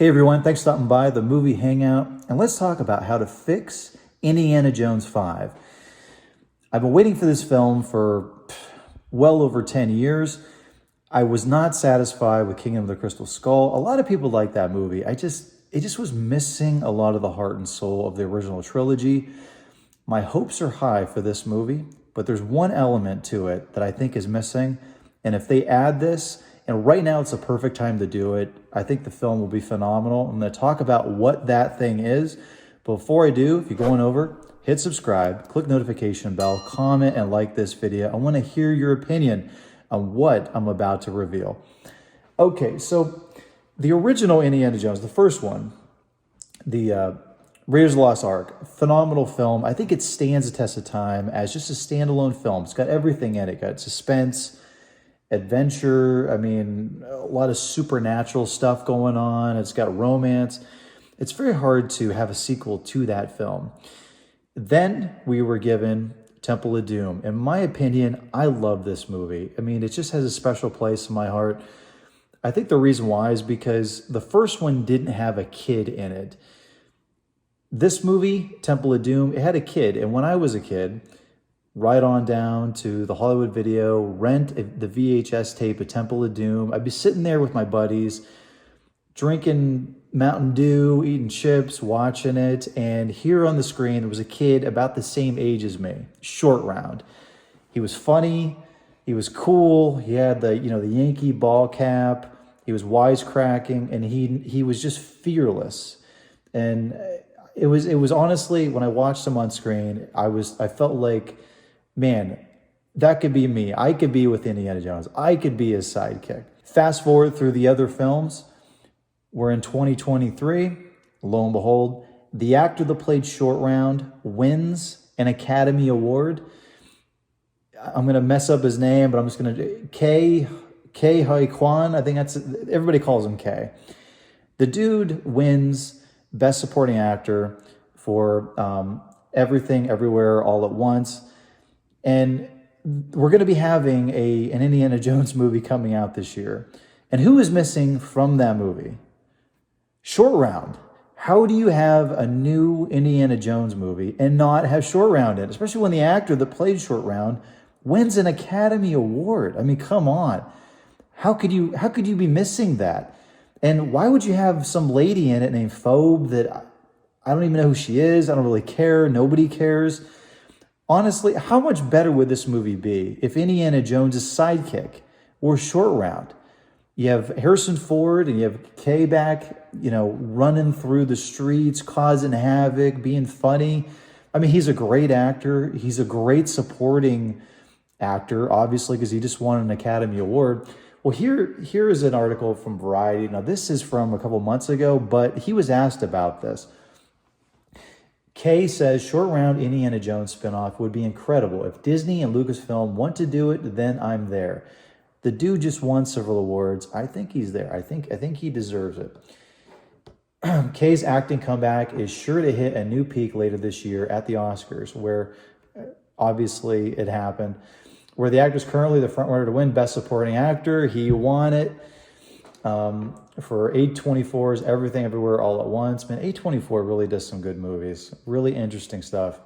Hey everyone, thanks for stopping by the movie Hangout, and let's talk about how to fix Indiana Jones 5. I've been waiting for this film for well over 10 years. I was not satisfied with Kingdom of the Crystal Skull. A lot of people like that movie. It just was missing a lot of the heart and soul of the original trilogy. My hopes are high for this movie, but there's one element to it that I think is missing, and if they add this, and right now it's the perfect time to do it, I think the film will be phenomenal. I'm going to talk about what that thing is. But before I do, if you're going over, hit subscribe, click notification bell, comment, and like this video. I want to hear your opinion on what I'm about to reveal. Okay, so the original Indiana Jones, the first one, the Raiders of the Lost Ark, phenomenal film. I think it stands the test of time as just a standalone film. It's got everything in it. It's got suspense, adventure, a lot of supernatural stuff going on. It's got romance. It's very hard to have a sequel to that film. Then we were given Temple of Doom. In my opinion, I love this movie. It just has a special place in my heart. I think the reason why is because the first one didn't have a kid in it. This movie, Temple of Doom, it had a kid. And when I was a kid, right on down to the Hollywood Video, rent the VHS tape of Temple of Doom. I'd be sitting there with my buddies, drinking Mountain Dew, eating chips, watching it. And here on the screen, there was a kid about the same age as me, Short Round. He was funny. He was cool. He had the Yankee ball cap. He was wisecracking, and he was just fearless. And it was honestly, when I watched him on screen, I felt like, man, that could be me. I could be with Indiana Jones. I could be his sidekick. Fast forward through the other films. We're in 2023. Lo and behold, the actor that played Short Round wins an Academy Award. I'm going to mess up his name, but I'm just going to... Ke Huy Quan. I think that's... Everybody calls him K. The dude wins Best Supporting Actor for Everything, Everywhere, All at Once. And we're going to be having an Indiana Jones movie coming out this year. And who is missing from that movie? Short Round. How do you have a new Indiana Jones movie and not have Short Round in it? Especially when the actor that played Short Round wins an Academy Award. Come on. How could you be missing that? And why would you have some lady in it named Phoebe that I don't even know who she is? I don't really care. Nobody cares. Honestly, how much better would this movie be if Indiana Jones' sidekick were Short Round? You have Harrison Ford and you have Kay back, running through the streets, causing havoc, being funny. He's a great actor. He's a great supporting actor, obviously, because he just won an Academy Award. Well, here is an article from Variety. Now, this is from a couple months ago, but he was asked about this. Kay says, Short Round Indiana Jones spinoff would be incredible. If Disney and Lucasfilm want to do it, then I'm there. The dude just won several awards. I think he's there. I think he deserves it. Kay's acting comeback is sure to hit a new peak later this year at the Oscars, where obviously it happened, where the actor is currently the frontrunner to win Best Supporting Actor. He won it. For A24's Everything Everywhere All at Once. Man, A24 really does some good movies. Really interesting stuff.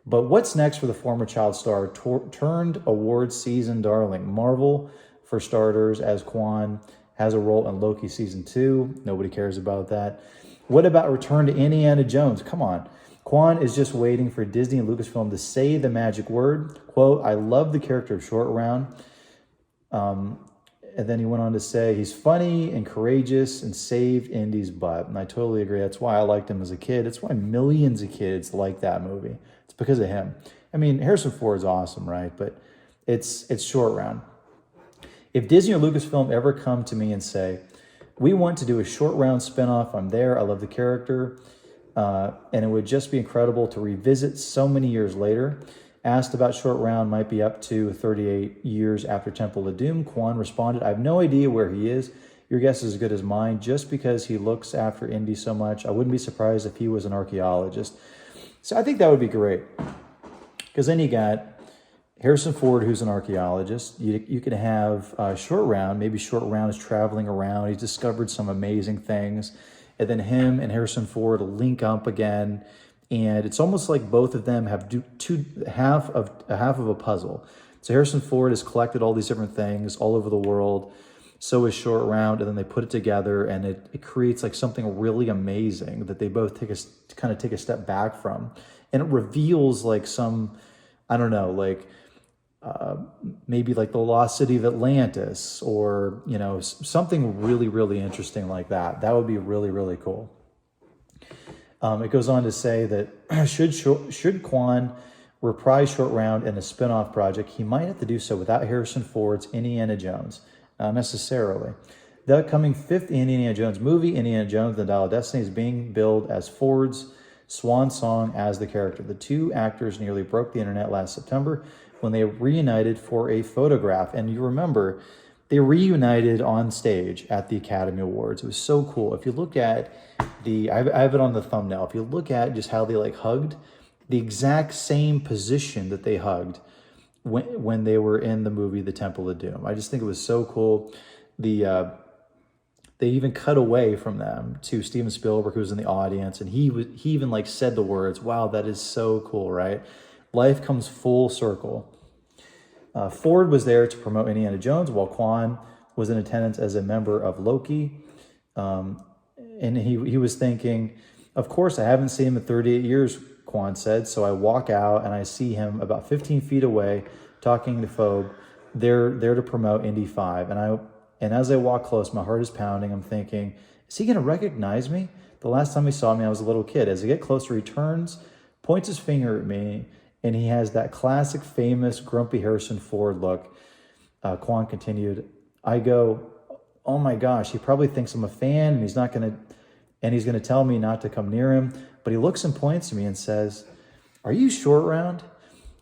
But what's next for the former child star turned award season darling? Marvel, for starters, as Quan has a role in Loki Season 2. Nobody cares about that. What about return to Indiana Jones? Come on. Quan is just waiting for Disney and Lucasfilm to say the magic word. Quote, I love the character of Short Round. And then he went on to say, he's funny and courageous and saved Indy's butt. And I totally agree. That's why I liked him as a kid. It's why millions of kids like that movie. It's because of him. Harrison Ford's awesome, right? But it's Short Round. If Disney or Lucasfilm ever come to me and say, we want to do a Short Round spinoff, I'm there. I love the character. And it would just be incredible to revisit so many years later. Asked about Short Round might be up to 38 years after Temple of Doom. Quan responded, I have no idea where he is. Your guess is as good as mine. Just because he looks after Indy so much, I wouldn't be surprised if he was an archaeologist. So I think that would be great. Because then you got Harrison Ford, who's an archaeologist. You could have Short Round. Maybe Short Round is traveling around. He's discovered some amazing things. and then him and Harrison Ford link up again, and it's almost like both of them have half of a puzzle. So Harrison Ford has collected all these different things all over the world. So is Short Round, and then they put it together, and it creates like something really amazing that they both take a step back from, and it reveals like some, I don't know, like maybe like the lost city of Atlantis, or something really, really interesting like that. That would be really, really cool. It goes on to say that should Quan reprise Short Round in a spin-off project, he might have to do so without Harrison Ford's Indiana Jones. Not necessarily. The upcoming fifth Indiana Jones movie, Indiana Jones and the Dial of Destiny, is being billed as Ford's swan song as the character. The two actors nearly broke the internet last September when they reunited for a photograph. And you remember, they reunited on stage at the Academy Awards. It was so cool. If you look at I have it on the thumbnail. If you look at just how they like hugged, the exact same position that they hugged when they were in the movie The Temple of Doom. I just think it was so cool. They even cut away from them to Steven Spielberg, who was in the audience, and he even like said the words, "Wow, that is so cool," right? Life comes full circle. Ford was there to promote Indiana Jones, while Quan was in attendance as a member of Loki. And he was thinking, "Of course, I haven't seen him in 38 years, Quan said, so I walk out and I see him about 15 feet away talking to Phoebe. They're there to promote Indy 5. And as I walk close, my heart is pounding. I'm thinking, is he going to recognize me? The last time he saw me, I was a little kid. As I get closer, he turns, points his finger at me, and he has that classic, famous, grumpy Harrison Ford look." Quan continued, "I go, oh my gosh, he probably thinks I'm a fan, and he's going to tell me not to come near him. But he looks and points to me and says, 'Are you Short Round?'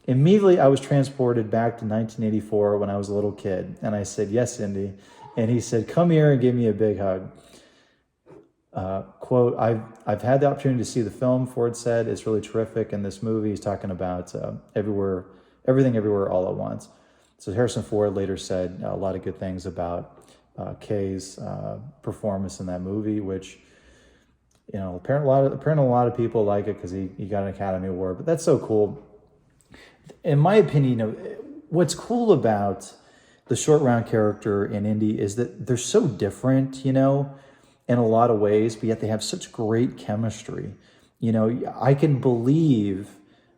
Immediately, I was transported back to 1984 when I was a little kid. And I said, 'Yes, Indy.' And he said, 'Come here and give me a big hug.'" Quote, I've had the opportunity to see the film," Ford said. "It's really terrific." In this movie, he's talking about everything, everywhere, all at once. So Harrison Ford later said a lot of good things about Kay's performance in that movie, which, apparently a lot of people like it because he got an Academy Award. But that's so cool. In my opinion, what's cool about the Short Round character in Indy is that they're so different, in a lot of ways, but yet they have such great chemistry. I can believe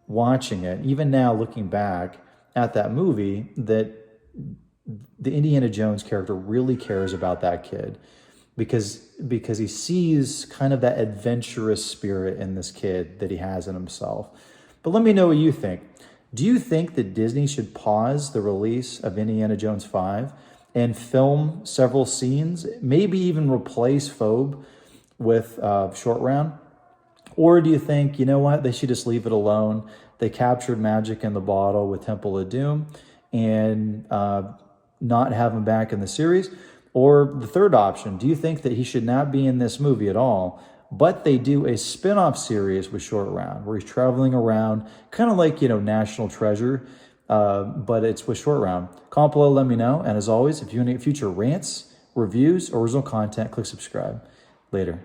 watching it, even now looking back at that movie, that the Indiana Jones character really cares about that kid because he sees kind of that adventurous spirit in this kid that he has in himself. But let me know what you think. Do you think that Disney should pause the release of Indiana Jones 5 and film several scenes, maybe even replace Phoebe with Short Round? Or do you think, you know what, they should just leave it alone? They captured magic in the bottle with Temple of Doom and not have him back in the series? Or the third option, do you think that he should not be in this movie at all, but they do a spin-off series with Short Round where he's traveling around, kind of like, National Treasure, but it's with Short Round? Comment below, let me know. And as always, if you want to get future rants, reviews, or original content, click subscribe. Later.